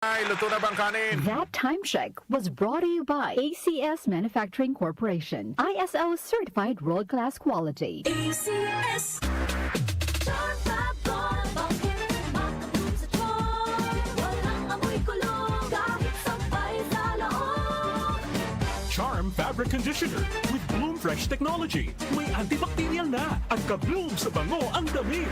Ay, luto na bang kanin? That time check was brought to you by ACS Manufacturing Corporation, ISO certified world-class quality. ACS. Charm Fabric Conditioner with Bloom Fresh Technology. May antibacterial na at ka-bloom sa bango ang dami.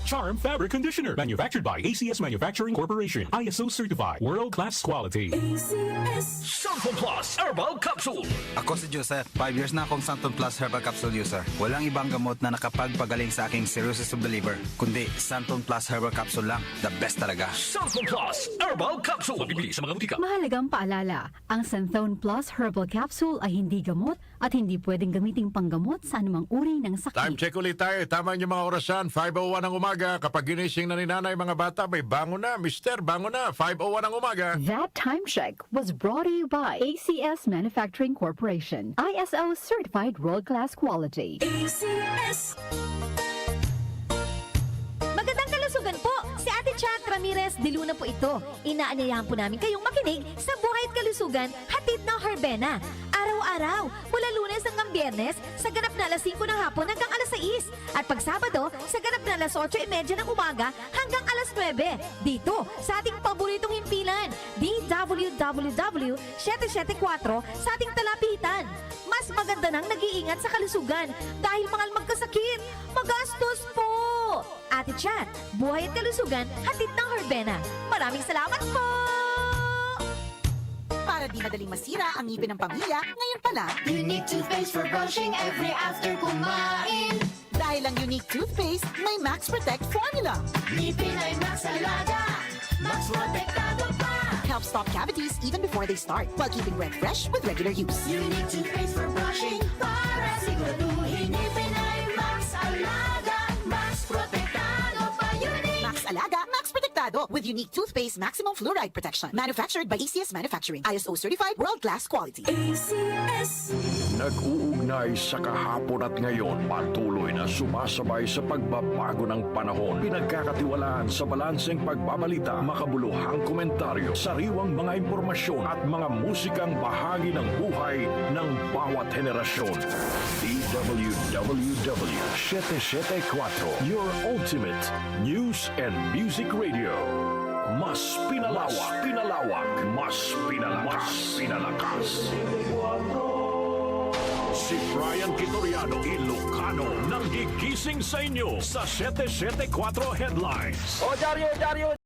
Charm Fabric Conditioner, manufactured by ACS Manufacturing Corporation, ISO certified, world-class quality. Santon Plus Herbal Capsule. Ako si Joseph. 5 years na akong Santon Plus Herbal Capsule user. Walang ibang gamot na nakapagpagaling sa aking cirrhosis of the liver, kundi Santon Plus Herbal Capsule lang. The best talaga. Santon Plus Herbal Capsule. Mabibili sa mga butika. Mahalagang paalala, ang Santhone Plus Herbal Capsule ay hindi gamot at hindi pwedeng gamiting panggamot sa anumang uri ng sakit. Time check ulit tayo. Tama yung mga orasan. 5:01 ng umaga. Kapag ginising na ni nanay mga bata, may bangon na. Mister, bangon na. 5:01 ng umaga. That time check was brought to you by ACS Manufacturing Corporation, ISO certified world-class quality. ACS. Magandang kalusugan po! Si Ate Chat Ramirez de Luna po ito. Inaanyayahan po namin kayong makinig sa Buhay at Kalusugan, hatid ng Herbena. Araw-araw, mula Lunes hanggang Biyernes, sa ganap na alas 5 ng hapon hanggang alas 6. At pag Sabado, sa ganap na alas 8:30 ng umaga hanggang alas 9. Dito, sa ating paboritong himpilan, DWWW 774 sa ating talapitan. Mas maganda nang nag-iingat sa kalusugan dahil mangal magkasakit, magastos po! Ate Chat, Buhay at Kalusugan, hatid ng Herbena. Maraming salamat po! Para di madaling masira ang ngipin ng pamilya, ngayon pa lang, Unique toothpaste for brushing every after kumain. dahil ang unique toothpaste, may Max Protect formula. Ngipin ay Max Alaga. Max Protektado pa. Helps stop cavities even before they start, while keeping breath fresh with regular use. Unique toothpaste for brushing para siguraduhin ngipin ay Max Alaga. Max Protektado pa. Unique. Max Alaga, Max Protectado with unique toothpaste maximum fluoride protection. Manufactured by ACS Manufacturing, ISO certified world-class quality. ACS. Nag-uugnay sa kahapon at ngayon, patuloy na sumasabay sa pagbabago ng panahon. Pinagkakatiwalaan sa balanseng pagbabalita, makabuluhang komentaryo, sariwang mga impormasyon at mga musikang bahagi ng buhay ng bawat henerasyon. DWWW 774, your ultimate news and music radio. Mas pinalawak, mas pinalakas. Si Brian Kitoriano Ilocano nang gigising sa inyo sa 774 Headlines. O, Dario,